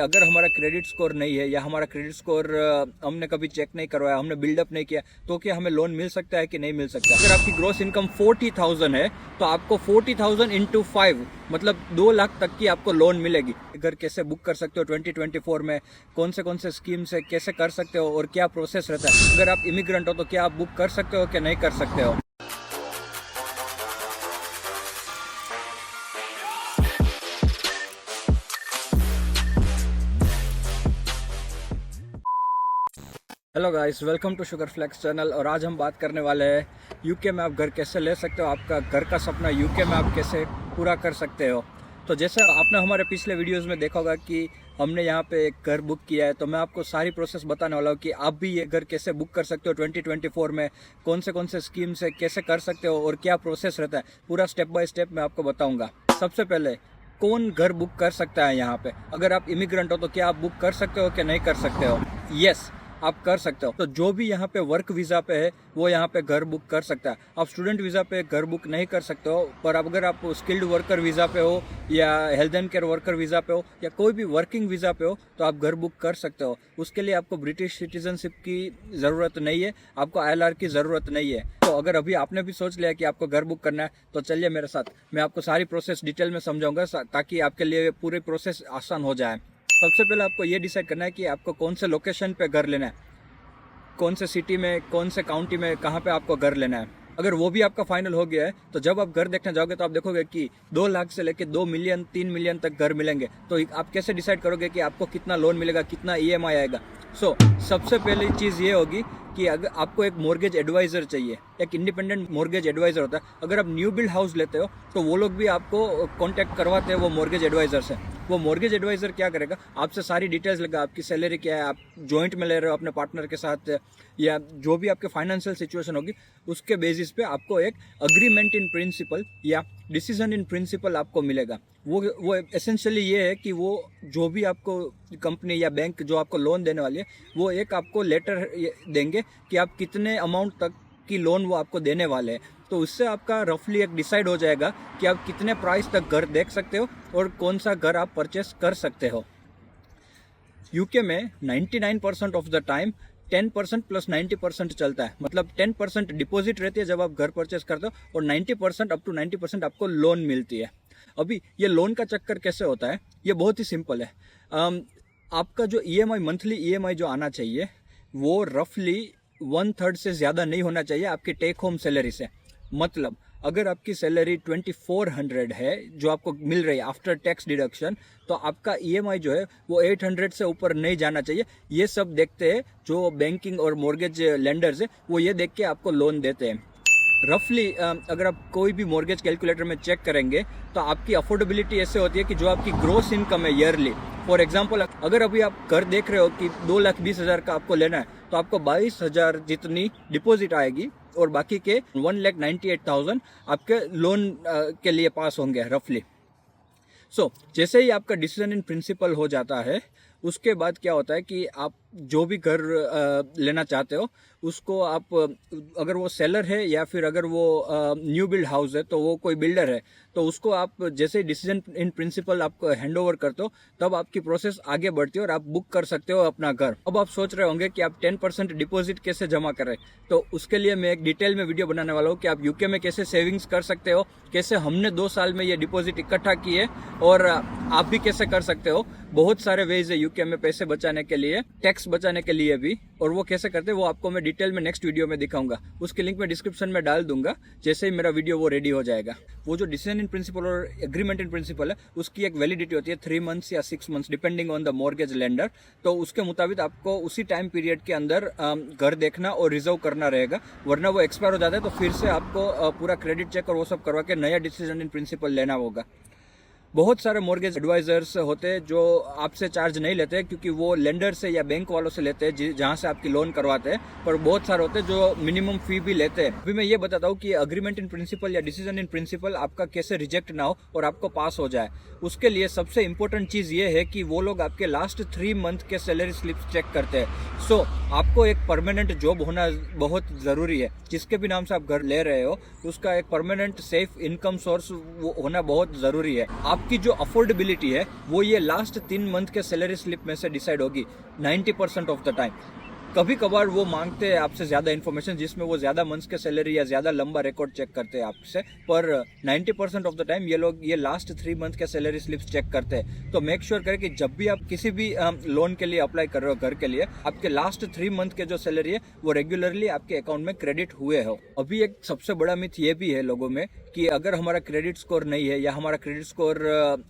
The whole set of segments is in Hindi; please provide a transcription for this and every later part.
अगर हमारा क्रेडिट स्कोर नहीं है या हमारा क्रेडिट स्कोर हमने कभी चेक नहीं करवाया, हमने बिल्डअप नहीं किया, तो क्या हमें लोन मिल सकता है कि नहीं मिल सकता? अगर आपकी ग्रोस इनकम 40,000 है तो आपको 40,000 इंटू 5 मतलब 2 लाख तक की आपको लोन मिलेगी। घर कैसे बुक कर सकते हो 2024 में, कौन से स्कीम से कैसे कर सकते हो और क्या प्रोसेस रहता है? अगर आप इमिग्रेंट हो तो क्या आप बुक कर सकते हो कि नहीं कर सकते हो? Hello guys, welcome to sugar flex channel. और आज हम बात करने वाले हैं यूके में आप घर कैसे ले सकते हो, आपका घर का सपना यूके में आप कैसे पूरा कर सकते हो। तो जैसे आपने हमारे पिछले वीडियोस में देखा होगा कि हमने यहाँ पे एक घर बुक किया है, तो मैं आपको सारी प्रोसेस बताने वाला हूँ कि आप भी ये घर कैसे बुक कर सकते हो 2024 में, कौन से स्कीम से कैसे कर सकते हो और क्या प्रोसेस रहता है, पूरा स्टेप बाय स्टेप मैं आपको बताऊँगा। सबसे पहले कौन घर बुक कर सकता है यहाँ पे? अगर आप इमिग्रेंट हो तो क्या आप बुक कर सकते हो कि नहीं कर सकते हो? यस, आप कर सकते हो। तो जो भी यहाँ पे वर्क वीज़ा पे है वो यहाँ पे घर बुक कर सकता है। आप स्टूडेंट वीज़ा पे घर बुक नहीं कर सकते हो, पर अगर आप स्किल्ड वर्कर वीज़ा पे हो या health and care worker visa पे हो या कोई भी वर्किंग वीज़ा पे हो तो आप घर बुक कर सकते हो। उसके लिए आपको ब्रिटिश सिटीजनशिप की ज़रूरत नहीं है, आपको ILR की ज़रूरत नहीं है। तो अगर अभी आपने भी सोच लिया कि आपको घर बुक करना है तो चलिए मेरे साथ, मैं आपको सारी प्रोसेस डिटेल में समझाऊंगा ताकि आपके लिए पूरी प्रोसेस आसान हो जाए। सबसे पहले आपको ये डिसाइड करना है कि आपको कौन से लोकेशन पे घर लेना है, कौन से सिटी में, कौन से काउंटी में, कहाँ पे आपको घर लेना है। अगर वो भी आपका फाइनल हो गया है तो जब आप घर देखने जाओगे तो आप देखोगे कि 2 लाख से लेके 2 मिलियन 3 मिलियन तक घर मिलेंगे। तो आप कैसे डिसाइड करोगे कि आपको कितना लोन मिलेगा, कितना EMI आएगा? सबसे पहली चीज़ ये होगी कि अगर आपको एक मॉर्गेज एडवाइज़र चाहिए, एक इंडिपेंडेंट मॉर्गेज एडवाइज़र होता है। अगर आप न्यू बिल्ड हाउस लेते हो तो वो लोग भी आपको कॉन्टैक्ट करवाते हैं वो मॉर्गेज एडवाइज़र से। वो मॉर्गेज एडवाइज़र क्या करेगा, आपसे सारी डिटेल्स लेगा, आपकी सैलरी क्या है, आप जॉइंट में ले रहे हो अपने पार्टनर के साथ, या जो भी आपके फाइनेंशियल सिचुएशन होगी उसके बेसिस पे आपको एक अग्रीमेंट इन प्रिंसिपल या डिसीजन इन प्रिंसिपल आपको मिलेगा। वो एसेंशियली ये है कि वो जो भी आपको कंपनी या बैंक जो आपको लोन देने वाली है वो एक आपको लेटर देंगे कि आप कितने अमाउंट तक की लोन वो आपको देने वाले हैं। तो उससे आपका रफली एक डिसाइड हो जाएगा कि आप कितने प्राइस तक घर देख सकते हो और कौन सा घर आप परचेस कर सकते हो। यूके में 99% ऑफ द टाइम 10% प्लस 90% चलता है। मतलब 10% डिपॉजिट रहती है जब आप घर परचेस करते हो और 90% अप टू 90% आपको लोन मिलती है। अभी ये लोन का चक्कर कैसे होता है, ये बहुत ही सिंपल है। आपका जो EMI, मंथली EMI जो आना चाहिए वो रफली 1/3 से ज़्यादा नहीं होना चाहिए आपकी टेक होम सैलरी से। मतलब अगर आपकी सैलरी 2400 है जो आपको मिल रही है आफ्टर टैक्स डिडक्शन, तो आपका EMI जो है वो 800 से ऊपर नहीं जाना चाहिए। ये सब देखते हैं जो बैंकिंग और मॉर्गेज लेंडर्स है, वो ये देख के आपको लोन देते हैं। रफली अगर आप कोई भी मॉर्गेज कैलकुलेटर में चेक करेंगे तो आपकी अफोर्डेबिलिटी ऐसे होती है कि जो आपकी ग्रोस इनकम है ईयरली, फॉर एग्जांपल अगर अभी आप घर देख रहे हो कि 2,20,000 का आपको लेना है तो आपको 22,000 जितनी डिपॉजिट आएगी और बाकी के 1,98,000 आपके लोन के लिए पास होंगे रफली। जैसे ही आपका डिसीजन इन प्रिंसिपल हो जाता है उसके बाद क्या होता है कि आप जो भी घर लेना चाहते हो उसको आप, अगर वो सेलर है या फिर अगर वो न्यू बिल्ड हाउस है तो वो कोई बिल्डर है, तो उसको आप जैसे डिसीजन इन प्रिंसिपल आप हैंड ओवर करते हो तब आपकी प्रोसेस आगे बढ़ती है और आप बुक कर सकते हो अपना घर। अब आप सोच रहे होंगे कि आप 10% डिपॉजिट कैसे जमा करें, तो उसके लिए मैं एक डिटेल में वीडियो बनाने वाला हूँ कि आप यूके में कैसे सेविंग्स कर सकते हो, कैसे हमने 2 साल में ये डिपॉजिट इकट्ठा किए और आप भी कैसे कर सकते हो। बहुत सारे वेज है यूके में पैसे बचाने के लिए, टैक्स बचाने के लिए भी, और वो कैसे करते हैं वो आपको मैं डिटेल में नेक्स्ट वीडियो में दिखाऊंगा। उसकी लिंक मैं डिस्क्रिप्शन में डाल दूंगा जैसे ही मेरा वीडियो वो रेडी हो जाएगा। वो जो डिसीजन इन प्रिंसिपल और एग्रीमेंट इन प्रिंसिपल है उसकी एक वैलिडिटी होती है 3 मंथ्स या 6 months depending on the mortgage lender. तो उसके मुताबिक आपको उसी टाइम पीरियड के अंदर घर देखना और रिजर्व करना रहेगा, वरना वो एक्सपायर हो जाता है तो फिर से आपको पूरा क्रेडिट चेक और वो सब करवा के नया डिसीजन इन प्रिंसिपल लेना होगा। बहुत सारे मॉर्गेज एडवाइजर्स होते हैं जो आपसे चार्ज नहीं लेते क्योंकि वो लेंडर से या बैंक वालों से लेते हैं जहाँ से आपकी लोन करवाते हैं, पर बहुत सारे होते हैं जो मिनिमम फी भी लेते हैं। अभी मैं ये बताता हूँ कि अग्रीमेंट इन प्रिंसिपल या डिसीजन इन प्रिंसिपल आपका कैसे रिजेक्ट ना हो और आपको पास हो जाए। उसके लिए सबसे इंपॉर्टेंट चीज़ ये है कि वो लोग आपके लास्ट 3 मंथ के सैलरी स्लिप चेक करते हैं। आपको एक परमानेंट जॉब होना बहुत ज़रूरी है। जिसके भी नाम से आप घर ले रहे हो उसका एक परमानेंट सेफ इनकम सोर्स होना बहुत ज़रूरी है। आप आपकी जो अफोर्डेबिलिटी है वो ये लास्ट 3 मंथ के सैलरी स्लिप में से डिसाइड होगी 90% ऑफ द टाइम। कभी कभार वो मांगते हैं आपसे ज्यादा इन्फॉर्मेशन जिसमें वो ज्यादा मंथ्स के सैलरी या ज्यादा लंबा रिकॉर्ड चेक करते हैं आपसे, पर 90% ऑफ द टाइम ये लोग ये लास्ट 3 मंथ के सैलरी स्लिप्स चेक करते हैं। तो मेक श्योर करें कि जब भी आप किसी भी लोन के लिए अप्लाई कर रहे हो घर के लिए, आपके लास्ट 3 मंथ के जो सैलरी है वो रेगुलरली आपके अकाउंट में क्रेडिट हुए हो। अभी एक सबसे बड़ा मिथ ये भी है लोगों में कि अगर हमारा क्रेडिट स्कोर नहीं है या हमारा क्रेडिट स्कोर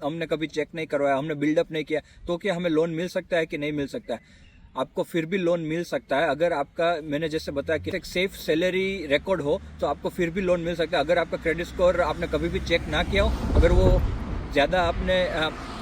हमने कभी चेक नहीं करवाया, हमने बिल्डअप नहीं किया, तो क्या हमें लोन मिल सकता है कि नहीं मिल सकता है? आपको फिर भी लोन मिल सकता है अगर आपका, मैंने जैसे बताया कि एक सेफ सैलरी रिकॉर्ड हो तो आपको फिर भी लोन मिल सकता है। अगर आपका क्रेडिट स्कोर आपने कभी भी चेक ना किया हो, अगर वो ज़्यादा आपने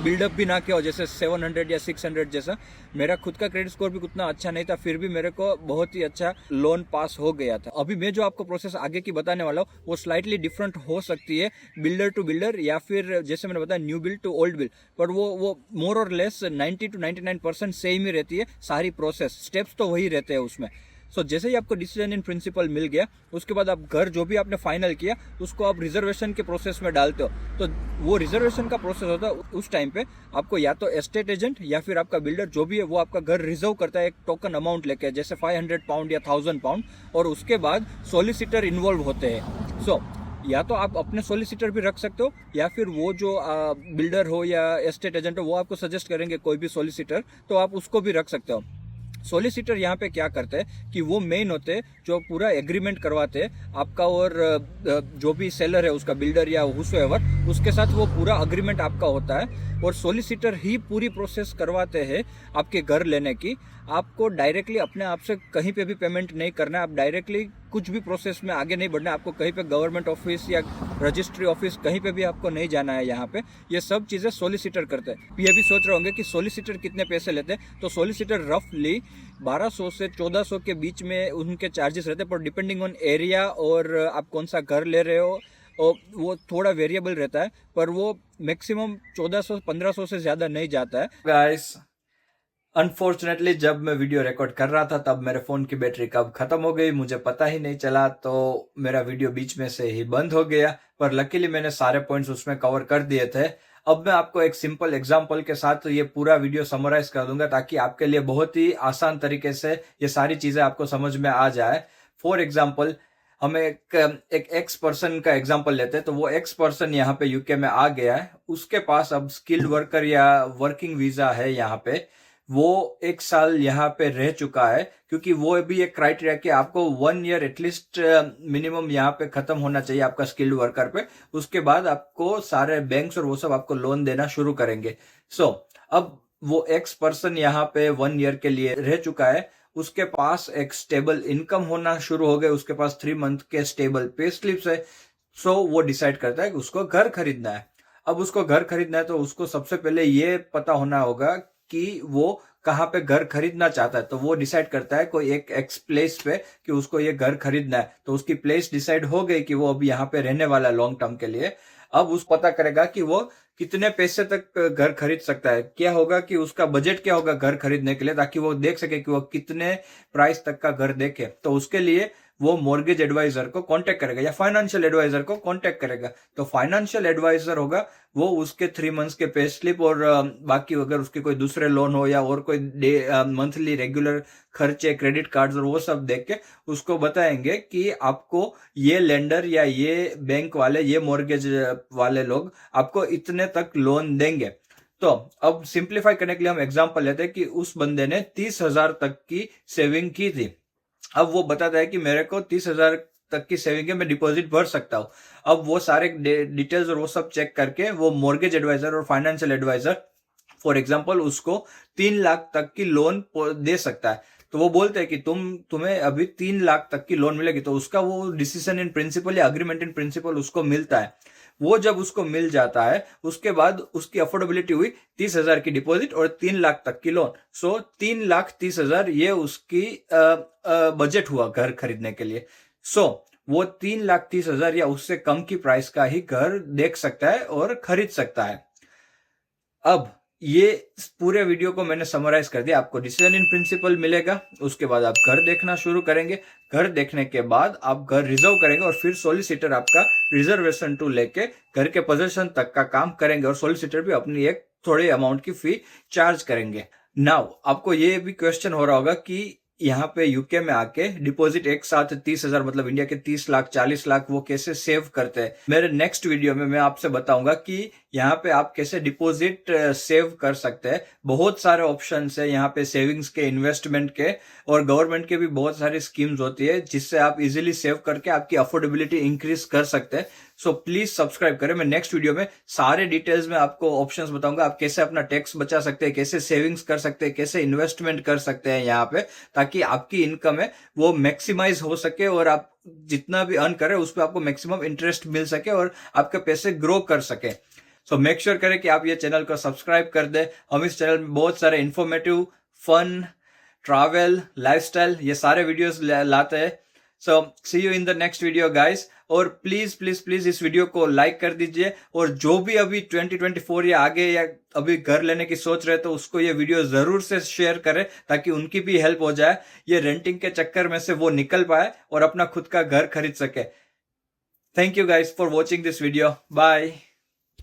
बिल्डअप भी ना किया हो, जैसे 700 या 600 जैसा, मेरा खुद का क्रेडिट स्कोर भी उतना अच्छा नहीं था, फिर भी मेरे को बहुत ही अच्छा लोन पास हो गया था। अभी मैं जो आपको प्रोसेस आगे की बताने वाला हूँ वो स्लाइटली डिफरेंट हो सकती है बिल्डर टू बिल्डर, या फिर जैसे मैंने बताया new build to old build, पर वो मोर और लेस 90 to 99% सेम ही रहती है। सारी प्रोसेस स्टेप्स तो वही रहते हैं उसमें। सो जैसे ही आपको डिसीजन इन प्रिंसिपल मिल गया, उसके बाद आप घर जो भी आपने फाइनल किया उसको आप रिजर्वेशन के प्रोसेस में डालते हो। तो वो रिजर्वेशन का प्रोसेस होता है, उस टाइम पे आपको या तो एस्टेट एजेंट या फिर आपका बिल्डर जो भी है वो आपका घर रिजर्व करता है एक टोकन अमाउंट लेके, जैसे 500 पाउंड या 1000 पाउंड, और उसके बाद सोलिसिटर इन्वॉल्व होते हैं। सो या तो आप अपने सोलिसिटर भी रख सकते हो, या फिर वो जो बिल्डर हो या एस्टेट एजेंट हो वो आपको सजेस्ट करेंगे कोई भी सोलिसिटर, तो आप उसको भी रख सकते हो। सोलिसिटर यहाँ पे क्या करते हैं कि वो मेन होते हैं जो पूरा एग्रीमेंट करवाते हैं आपका और जो भी सेलर है उसका, बिल्डर या हुसोएवर, उसके साथ वो पूरा अग्रीमेंट आपका होता है। और सोलिसिटर ही पूरी प्रोसेस करवाते हैं आपके घर लेने की। आपको डायरेक्टली अपने आप से कहीं पे भी पेमेंट नहीं करना है, आप डायरेक्टली कुछ भी प्रोसेस में आगे नहीं बढ़ना है, आपको कहीं पे गवर्नमेंट ऑफिस या रजिस्ट्री ऑफिस कहीं पे भी आपको नहीं जाना है। यहाँ पे ये सब चीजें सोलिसिटर करते हैं। ये भी सोच रहे होंगे कि सोलिसिटर कितने पैसे लेते हैं, तो सोलिसिटर रफली 1200 से 1400 के बीच में उनके चार्जेस रहते हैं, पर डिपेंडिंग ऑन एरिया और आप कौन सा घर ले रहे हो और वो थोड़ा वेरिएबल रहता है, पर वो मैक्सिमम 1400-1500 से ज्यादा नहीं जाता है। गाइस, अनफॉर्चुनेटली जब मैं वीडियो रिकॉर्ड कर रहा था तब मेरे फोन की बैटरी कब खत्म हो गई मुझे पता ही नहीं चला, तो मेरा वीडियो बीच में से ही बंद हो गया। पर लकीली मैंने सारे पॉइंट्स उसमें कवर कर दिए थे। अब मैं आपको एक सिंपल एग्जांपल के साथ ये पूरा वीडियो समराइज कर दूंगा ताकि आपके लिए बहुत ही आसान तरीके से ये सारी चीजें आपको समझ में आ जाए। फॉर एग्जाम्पल, हम एक एक्स पर्सन का एग्जांपल लेते हैं। तो वो एक्स पर्सन यहाँ पे यूके में आ गया है, उसके पास अब स्किल्ड वर्कर या वर्किंग वीजा है यहाँ पे, वो 1 साल यहाँ पे रह चुका है, क्योंकि वो भी एक क्राइटेरिया कि आपको 1 ईयर एटलीस्ट मिनिमम यहाँ पे खत्म होना चाहिए आपका स्किल्ड वर्कर पे। उसके बाद आपको सारे बैंक्स और वो सब आपको लोन देना शुरू करेंगे। सो अब वो एक्स पर्सन यहाँ पे 1 ईयर के लिए रह चुका है, उसके पास एक स्टेबल इनकम होना शुरू हो गया, उसके पास 3 मंथ के स्टेबल पे स्लिप्स है। सो वो डिसाइड करता है कि उसको घर खरीदना है। अब उसको घर खरीदना है तो उसको सबसे पहले ये पता होना होगा कि वो कहाँ पे घर खरीदना चाहता है। तो वो डिसाइड करता है कोई एक एक्स प्लेस पे कि उसको ये घर खरीदना है। तो उसकी प्लेस डिसाइड हो गई कि वो अब यहाँ पे रहने वाला है लॉन्ग टर्म के लिए। अब उस पता करेगा कि वो कितने पैसे तक घर खरीद सकता है, क्या होगा कि उसका बजट क्या होगा घर खरीदने के लिए, ताकि वो देख सके कि वो कितने प्राइस तक का घर देखे। तो उसके लिए वो मॉर्गेज एडवाइजर को कांटेक्ट करेगा या फाइनेंशियल एडवाइजर को कांटेक्ट करेगा। तो फाइनेंशियल एडवाइजर होगा वो उसके 3 मंथ्स के पे स्लिप और बाकी अगर उसके कोई दूसरे लोन हो या और कोई मंथली रेगुलर खर्चे, क्रेडिट कार्ड्स और वो सब देख के उसको बताएंगे कि आपको ये लेंडर या ये बैंक वाले, ये मॉर्गेज वाले लोग आपको इतने तक लोन देंगे। तो अब सिंप्लीफाई करने के लिए हम एग्जांपल लेते हैं कि उस बंदे ने 30,000 तक की सेविंग की थी। अब वो बताता है कि मेरे को 30,000 तक की सेविंग है, मैं डिपॉजिट भर सकता हूँ। अब वो सारे डिटेल्स और वो सब चेक करके वो मॉर्गेज एडवाइजर और फाइनेंशियल एडवाइजर फॉर एग्जांपल उसको 3 लाख तक की लोन दे सकता है। तो वो बोलते हैं कि तुम्हें अभी 3 लाख तक की लोन मिलेगी। तो उसका वो डिसीजन इन प्रिंसिपल या अग्रीमेंट इन प्रिंसिपल उसको मिलता है। वो जब उसको मिल जाता है उसके बाद उसकी अफोर्डेबिलिटी हुई 30,000 की डिपॉजिट और 3 लाख तक की लोन। सो 3,30,000 ये उसकी बजट हुआ घर खरीदने के लिए। सो वो 3,30,000 या उससे कम की प्राइस का ही घर देख सकता है और खरीद सकता है। अब ये पूरे वीडियो को मैंने समराइज कर दिया। आपको डिसीजन इन प्रिंसिपल मिलेगा, उसके बाद आप घर देखना शुरू करेंगे। घर देखने के बाद आप घर रिजर्व करेंगे और फिर सोलिसिटर आपका रिजर्वेशन टू लेके घर के पोजीशन तक का काम करेंगे और सोलिसिटर भी अपनी एक थोड़ी अमाउंट की फी चार्ज करेंगे। नाउ आपको ये भी क्वेश्चन हो रहा होगा कि यहाँ पे यूके में आके डिपॉजिट एक साथ 30,000 मतलब इंडिया के 30 लाख 40 लाख वो कैसे सेव करते हैं। मेरे नेक्स्ट वीडियो में मैं आपसे बताऊंगा कि यहाँ पे आप कैसे डिपॉजिट सेव कर सकते हैं। बहुत सारे ऑप्शंस है यहाँ पे सेविंग्स के, इन्वेस्टमेंट के, और गवर्नमेंट के भी बहुत सारी स्कीम्स होती है जिससे आप इजीली सेव करके आपकी अफोर्डेबिलिटी इंक्रीज कर सकते हैं। सो प्लीज सब्सक्राइब करें। मैं नेक्स्ट वीडियो में सारे डिटेल्स में आपको ऑप्शंस बताऊंगा, आप कैसे अपना टैक्स बचा सकते हैं, कैसे सेविंग्स कर सकते हैं, कैसे इन्वेस्टमेंट कर सकते हैं यहाँ पे, ताकि आपकी इनकम है वो मैक्सिमाइज हो सके और आप जितना भी अर्न करें उस पर आपको मैक्सिमम इंटरेस्ट मिल सके और आपके पैसे ग्रो कर सके। सो मेक श्योर करें कि आप ये चैनल को सब्सक्राइब कर दें। हम इस चैनल में बहुत सारे इंफॉर्मेटिव, फन, ट्रैवल, लाइफस्टाइल ये सारे वीडियोस लाते हैं। So see you in the next video guys. और प्लीज प्लीज प्लीज इस वीडियो को लाइक कर दीजिए, और जो भी अभी 2024 या आगे या अभी घर लेने की सोच रहे तो उसको ये वीडियो जरूर से शेयर करें ताकि उनकी भी हेल्प हो जाए, ये रेंटिंग के चक्कर में से वो निकल पाए और अपना खुद का घर खरीद सके। Thank you guys for watching this video. Bye.